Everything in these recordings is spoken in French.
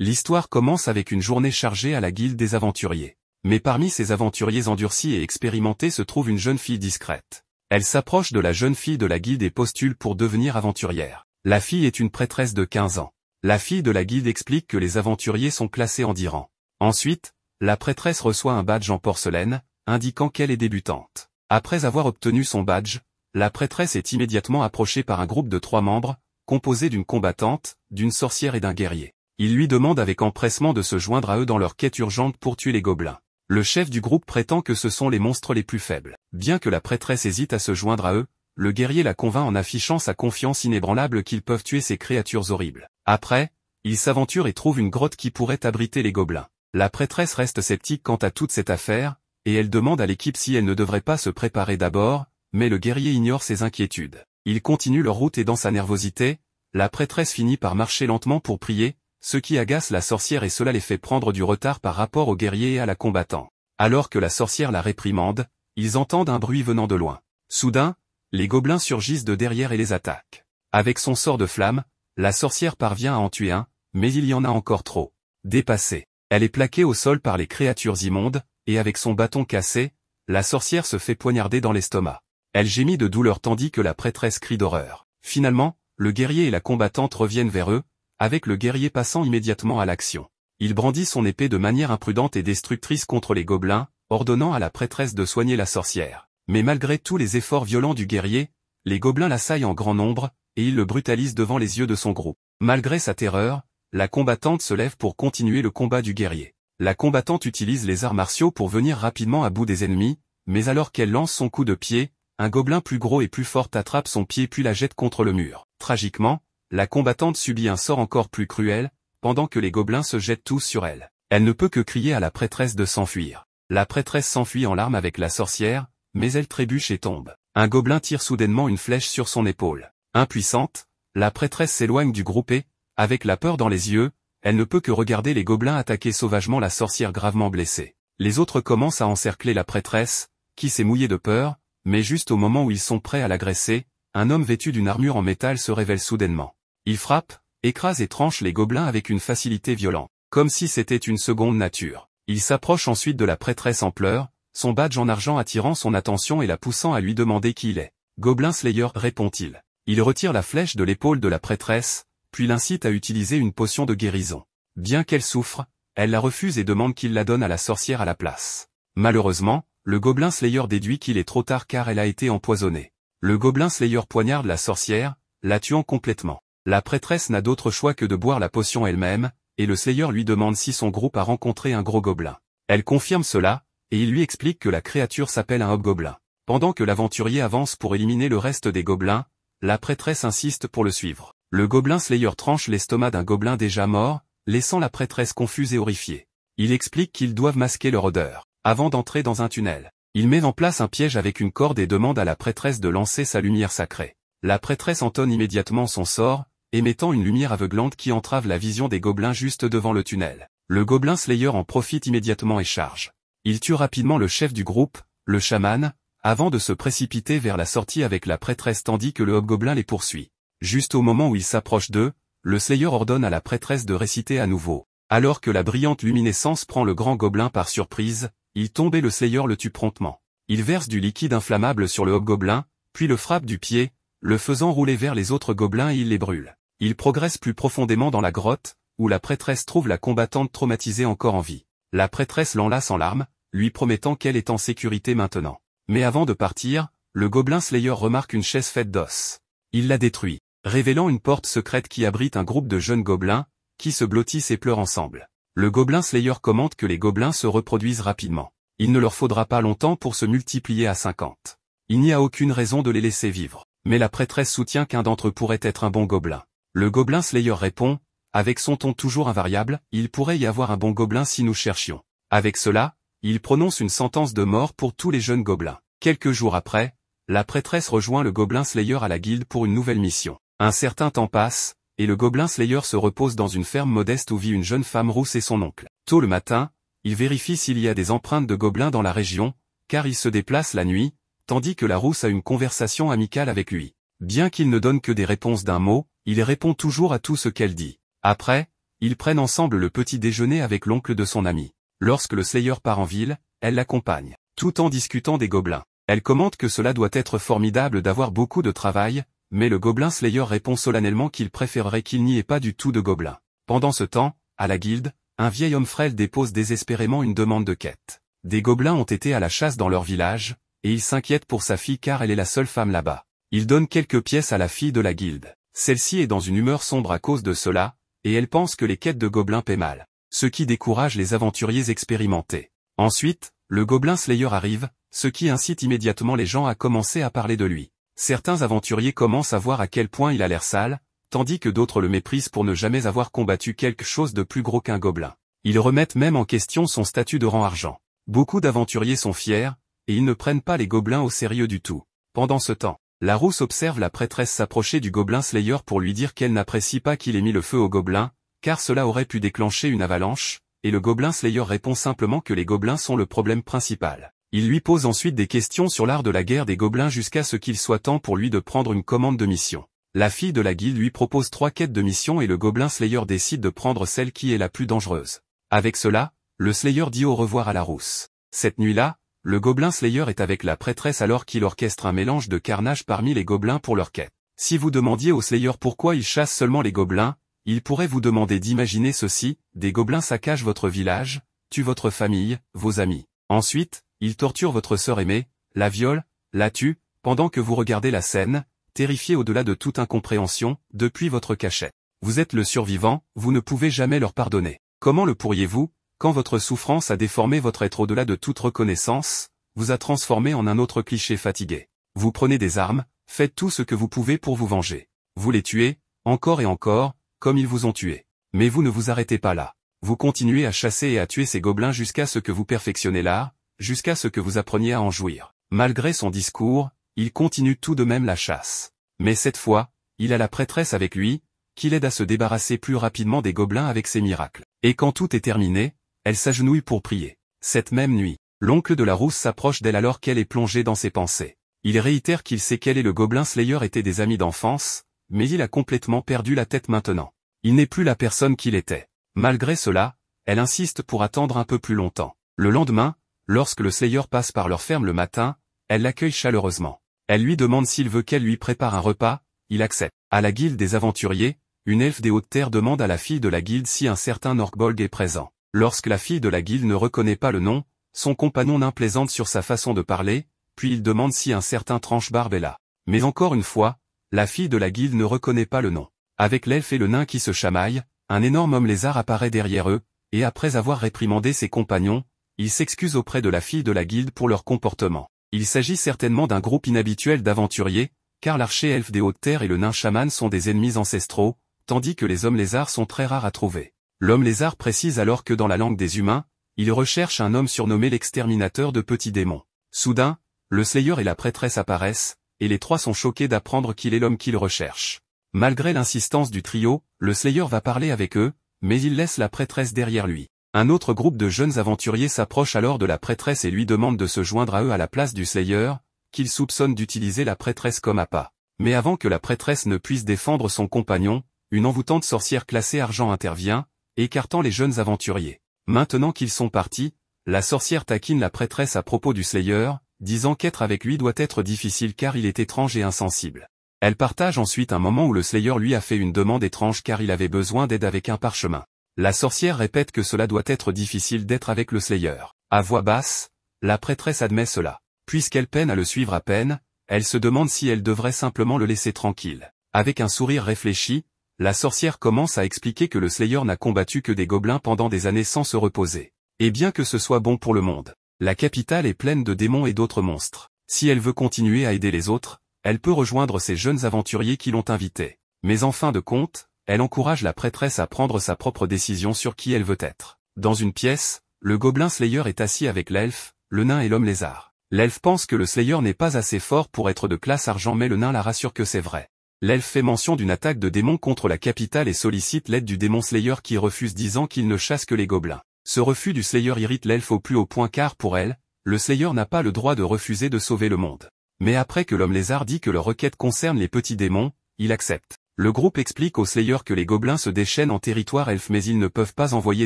L'histoire commence avec une journée chargée à la guilde des aventuriers. Mais parmi ces aventuriers endurcis et expérimentés se trouve une jeune fille discrète. Elle s'approche de la jeune fille de la guilde et postule pour devenir aventurière. La fille est une prêtresse de 15 ans. La fille de la guilde explique que les aventuriers sont classés en 10 rangs. Ensuite, la prêtresse reçoit un badge en porcelaine, indiquant qu'elle est débutante. Après avoir obtenu son badge, la prêtresse est immédiatement approchée par un groupe de 3 membres, composé d'une combattante, d'une sorcière et d'un guerrier. Ils lui demandent avec empressement de se joindre à eux dans leur quête urgente pour tuer les gobelins. Le chef du groupe prétend que ce sont les monstres les plus faibles. Bien que la prêtresse hésite à se joindre à eux, le guerrier la convainc en affichant sa confiance inébranlable qu'ils peuvent tuer ces créatures horribles. Après, ils s'aventurent et trouvent une grotte qui pourrait abriter les gobelins. La prêtresse reste sceptique quant à toute cette affaire, et elle demande à l'équipe si elle ne devrait pas se préparer d'abord, mais le guerrier ignore ses inquiétudes. Ils continuent leur route et dans sa nervosité, la prêtresse finit par marcher lentement pour prier, ce qui agace la sorcière et cela les fait prendre du retard par rapport au guerrier et à la combattant. Alors que la sorcière la réprimande, ils entendent un bruit venant de loin. Soudain, les gobelins surgissent de derrière et les attaquent. Avec son sort de flamme, la sorcière parvient à en tuer un, mais il y en a encore trop. Dépassée, elle est plaquée au sol par les créatures immondes, et avec son bâton cassé, la sorcière se fait poignarder dans l'estomac. Elle gémit de douleur tandis que la prêtresse crie d'horreur. Finalement, le guerrier et la combattante reviennent vers eux, avec le guerrier passant immédiatement à l'action. Il brandit son épée de manière imprudente et destructrice contre les gobelins, ordonnant à la prêtresse de soigner la sorcière. Mais malgré tous les efforts violents du guerrier, les gobelins l'assaillent en grand nombre, et ils le brutalisent devant les yeux de son groupe. Malgré sa terreur, la combattante se lève pour continuer le combat du guerrier. La combattante utilise les arts martiaux pour venir rapidement à bout des ennemis, mais alors qu'elle lance son coup de pied, un gobelin plus gros et plus fort attrape son pied puis la jette contre le mur. Tragiquement, la combattante subit un sort encore plus cruel, pendant que les gobelins se jettent tous sur elle. Elle ne peut que crier à la prêtresse de s'enfuir. La prêtresse s'enfuit en larmes avec la sorcière, mais elle trébuche et tombe. Un gobelin tire soudainement une flèche sur son épaule. Impuissante, la prêtresse s'éloigne du groupe et, avec la peur dans les yeux, elle ne peut que regarder les gobelins attaquer sauvagement la sorcière gravement blessée. Les autres commencent à encercler la prêtresse, qui s'est mouillée de peur, mais juste au moment où ils sont prêts à l'agresser, un homme vêtu d'une armure en métal se révèle soudainement. Il frappe, écrase et tranche les gobelins avec une facilité violente, comme si c'était une seconde nature. Il s'approche ensuite de la prêtresse en pleurs, son badge en argent attirant son attention et la poussant à lui demander qui il est. Goblin Slayer, répond-il. Il retire la flèche de l'épaule de la prêtresse, puis l'incite à utiliser une potion de guérison. Bien qu'elle souffre, elle la refuse et demande qu'il la donne à la sorcière à la place. Malheureusement, le Gobelin Slayer déduit qu'il est trop tard car elle a été empoisonnée. Le Gobelin Slayer poignarde la sorcière, la tuant complètement. La prêtresse n'a d'autre choix que de boire la potion elle-même, et le Slayer lui demande si son groupe a rencontré un gros gobelin. Elle confirme cela, et il lui explique que la créature s'appelle un hobgoblin. Pendant que l'aventurier avance pour éliminer le reste des gobelins, la prêtresse insiste pour le suivre. Le Gobelin Slayer tranche l'estomac d'un gobelin déjà mort, laissant la prêtresse confuse et horrifiée. Il explique qu'ils doivent masquer leur odeur, avant d'entrer dans un tunnel. Il met en place un piège avec une corde et demande à la prêtresse de lancer sa lumière sacrée. La prêtresse entonne immédiatement son sort, émettant une lumière aveuglante qui entrave la vision des gobelins juste devant le tunnel. Le Gobelin Slayer en profite immédiatement et charge. Il tue rapidement le chef du groupe, le chaman, avant de se précipiter vers la sortie avec la prêtresse tandis que le hobgoblin les poursuit. Juste au moment où il s'approche d'eux, le Slayer ordonne à la prêtresse de réciter à nouveau. Alors que la brillante luminescence prend le grand gobelin par surprise, il tombe et le Slayer le tue promptement. Il verse du liquide inflammable sur le hobgoblin, puis le frappe du pied, le faisant rouler vers les autres gobelins et il les brûle. Il progresse plus profondément dans la grotte, où la prêtresse trouve la combattante traumatisée encore en vie. La prêtresse l'enlace en larmes, lui promettant qu'elle est en sécurité maintenant. Mais avant de partir, le Gobelin Slayer remarque une chaise faite d'os. Il la détruit, révélant une porte secrète qui abrite un groupe de jeunes gobelins, qui se blottissent et pleurent ensemble. Le Gobelin Slayer commente que les gobelins se reproduisent rapidement. Il ne leur faudra pas longtemps pour se multiplier à 50. Il n'y a aucune raison de les laisser vivre. Mais la prêtresse soutient qu'un d'entre eux pourrait être un bon gobelin. Le Gobelin Slayer répond, avec son ton toujours invariable, il pourrait y avoir un bon gobelin si nous cherchions. Avec cela, il prononce une sentence de mort pour tous les jeunes gobelins. Quelques jours après, la prêtresse rejoint le Gobelin Slayer à la guilde pour une nouvelle mission. Un certain temps passe, et le Gobelin Slayer se repose dans une ferme modeste où vit une jeune femme rousse et son oncle. Tôt le matin, il vérifie s'il y a des empreintes de gobelins dans la région, car il se déplace la nuit, tandis que la rousse a une conversation amicale avec lui. Bien qu'il ne donne que des réponses d'un mot, il répond toujours à tout ce qu'elle dit. Après, Ils prennent ensemble le petit déjeuner avec l'oncle de son ami. Lorsque le Slayer part en ville, elle l'accompagne, tout en discutant des gobelins. Elle commente que cela doit être formidable d'avoir beaucoup de travail, mais le gobelin Slayer répond solennellement qu'il préférerait qu'il n'y ait pas du tout de gobelins. Pendant ce temps, à la guilde, un vieil homme frêle dépose désespérément une demande de quête. Des gobelins ont été à la chasse dans leur village, et il s'inquiète pour sa fille car elle est la seule femme là-bas. Il donne quelques pièces à la fille de la guilde. Celle-ci est dans une humeur sombre à cause de cela, et elle pense que les quêtes de gobelins paient mal, ce qui décourage les aventuriers expérimentés. Ensuite, le gobelin Slayer arrive, ce qui incite immédiatement les gens à commencer à parler de lui. Certains aventuriers commencent à voir à quel point il a l'air sale, tandis que d'autres le méprisent pour ne jamais avoir combattu quelque chose de plus gros qu'un gobelin. Ils remettent même en question son statut de rang argent. Beaucoup d'aventuriers sont fiers, et ils ne prennent pas les gobelins au sérieux du tout. Pendant ce temps, la rousse observe la prêtresse s'approcher du gobelin Slayer pour lui dire qu'elle n'apprécie pas qu'il ait mis le feu au gobelin, car cela aurait pu déclencher une avalanche, et le gobelin Slayer répond simplement que les gobelins sont le problème principal. Il lui pose ensuite des questions sur l'art de la guerre des gobelins jusqu'à ce qu'il soit temps pour lui de prendre une commande de mission. La fille de la guilde lui propose 3 quêtes de mission et le gobelin Slayer décide de prendre celle qui est la plus dangereuse. Avec cela, le Slayer dit au revoir à la rousse. Cette nuit-là, le gobelin Slayer est avec la prêtresse alors qu'il orchestre un mélange de carnage parmi les gobelins pour leur quête. Si vous demandiez au Slayer pourquoi il chasse seulement les gobelins, il pourrait vous demander d'imaginer ceci: des gobelins saccagent votre village, tuent votre famille, vos amis. Ensuite, ils torturent votre sœur aimée, la violent, la tuent, pendant que vous regardez la scène, terrifié au-delà de toute incompréhension, depuis votre cachette. Vous êtes le survivant, vous ne pouvez jamais leur pardonner. Comment le pourriez-vous, quand votre souffrance a déformé votre être au-delà de toute reconnaissance, vous a transformé en un autre cliché fatigué. Vous prenez des armes, faites tout ce que vous pouvez pour vous venger. Vous les tuez, encore et encore, comme ils vous ont tué. Mais vous ne vous arrêtez pas là. Vous continuez à chasser et à tuer ces gobelins jusqu'à ce que vous perfectionnez l'art, jusqu'à ce que vous appreniez à en jouir. Malgré son discours, il continue tout de même la chasse. Mais cette fois, il a la prêtresse avec lui, qui l'aide à se débarrasser plus rapidement des gobelins avec ses miracles. Et quand tout est terminé, elle s'agenouille pour prier. Cette même nuit, l'oncle de la rousse s'approche d'elle alors qu'elle est plongée dans ses pensées. Il réitère qu'il sait qu'elle et le gobelin Slayer étaient des amis d'enfance, mais il a complètement perdu la tête maintenant. Il n'est plus la personne qu'il était. Malgré cela, elle insiste pour attendre un peu plus longtemps. Le lendemain, lorsque le Slayer passe par leur ferme le matin, elle l'accueille chaleureusement. Elle lui demande s'il veut qu'elle lui prépare un repas, il accepte. À la guilde des aventuriers, une elfe des hautes terres demande à la fille de la guilde si un certain Orkbolg est présent. Lorsque la fille de la guilde ne reconnaît pas le nom, son compagnon nain plaisante sur sa façon de parler, puis il demande si un certain Tranche-Barbe est là. Mais encore une fois, la fille de la guilde ne reconnaît pas le nom. Avec l'elfe et le nain qui se chamaillent, un énorme homme lézard apparaît derrière eux, et après avoir réprimandé ses compagnons, il s'excuse auprès de la fille de la guilde pour leur comportement. Il s'agit certainement d'un groupe inhabituel d'aventuriers, car l'archer elfe des hautes terres et le nain chaman sont des ennemis ancestraux, tandis que les hommes lézards sont très rares à trouver. L'homme lézard précise alors que dans la langue des humains, il recherche un homme surnommé l'exterminateur de petits démons. Soudain, le Slayer et la prêtresse apparaissent, et les trois sont choqués d'apprendre qu'il est l'homme qu'ils recherchent. Malgré l'insistance du trio, le Slayer va parler avec eux, mais il laisse la prêtresse derrière lui. Un autre groupe de jeunes aventuriers s'approche alors de la prêtresse et lui demande de se joindre à eux à la place du Slayer, qu'il soupçonne d'utiliser la prêtresse comme appât. Mais avant que la prêtresse ne puisse défendre son compagnon, une envoûtante sorcière classée argent intervient, écartant les jeunes aventuriers. Maintenant qu'ils sont partis, la sorcière taquine la prêtresse à propos du Slayer, disant qu'être avec lui doit être difficile car il est étrange et insensible. Elle partage ensuite un moment où le Slayer lui a fait une demande étrange car il avait besoin d'aide avec un parchemin. La sorcière répète que cela doit être difficile d'être avec le Slayer. À voix basse, la prêtresse admet cela. Puisqu'elle peine à le suivre à peine, elle se demande si elle devrait simplement le laisser tranquille. Avec un sourire réfléchi, la sorcière commence à expliquer que le Slayer n'a combattu que des gobelins pendant des années sans se reposer. Et bien que ce soit bon pour le monde, la capitale est pleine de démons et d'autres monstres. Si elle veut continuer à aider les autres, elle peut rejoindre ces jeunes aventuriers qui l'ont invitée. Mais en fin de compte, elle encourage la prêtresse à prendre sa propre décision sur qui elle veut être. Dans une pièce, le gobelin Slayer est assis avec l'elfe, le nain et l'homme lézard. L'elfe pense que le Slayer n'est pas assez fort pour être de classe argent mais le nain la rassure que c'est vrai. L'elfe fait mention d'une attaque de démons contre la capitale et sollicite l'aide du démon Slayer qui refuse disant qu'il ne chasse que les gobelins. Ce refus du Slayer irrite l'elfe au plus haut point car pour elle, le Slayer n'a pas le droit de refuser de sauver le monde. Mais après que l'homme lézard dit que leur requête concerne les petits démons, il accepte. Le groupe explique aux Slayers que les gobelins se déchaînent en territoire elfe mais ils ne peuvent pas envoyer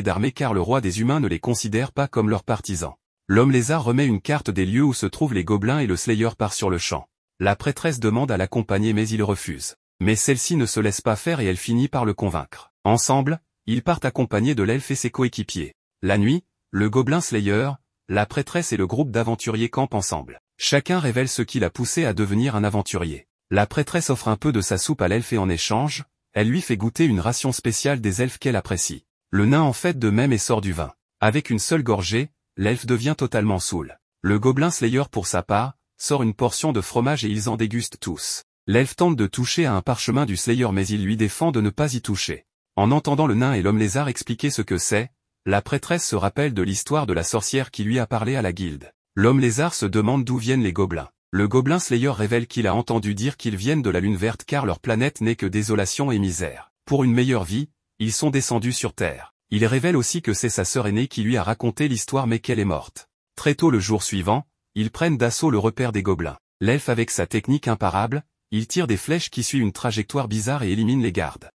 d'armée car le roi des humains ne les considère pas comme leurs partisans. L'homme lézard remet une carte des lieux où se trouvent les gobelins et le Slayer part sur le champ. La prêtresse demande à l'accompagner mais il refuse. Mais celle-ci ne se laisse pas faire et elle finit par le convaincre. Ensemble, ils partent accompagnés de l'elfe et ses coéquipiers. La nuit, le gobelin Slayer, la prêtresse et le groupe d'aventuriers campent ensemble. Chacun révèle ce qui l'a poussé à devenir un aventurier. La prêtresse offre un peu de sa soupe à l'elfe et en échange, elle lui fait goûter une ration spéciale des elfes qu'elle apprécie. Le nain en fait de même et sort du vin. Avec une seule gorgée, l'elfe devient totalement saoul. Le gobelin Slayer pour sa part, sort une portion de fromage et ils en dégustent tous. L'elfe tente de toucher à un parchemin du Slayer mais il lui défend de ne pas y toucher. En entendant le nain et l'homme lézard expliquer ce que c'est, la prêtresse se rappelle de l'histoire de la sorcière qui lui a parlé à la guilde. L'homme lézard se demande d'où viennent les gobelins. Le gobelin Slayer révèle qu'il a entendu dire qu'ils viennent de la lune verte car leur planète n'est que désolation et misère. Pour une meilleure vie, ils sont descendus sur Terre. Il révèle aussi que c'est sa sœur aînée qui lui a raconté l'histoire mais qu'elle est morte. Très tôt le jour suivant, ils prennent d'assaut le repère des gobelins. L'elfe avec sa technique imparable, il tire des flèches qui suivent une trajectoire bizarre et élimine les gardes.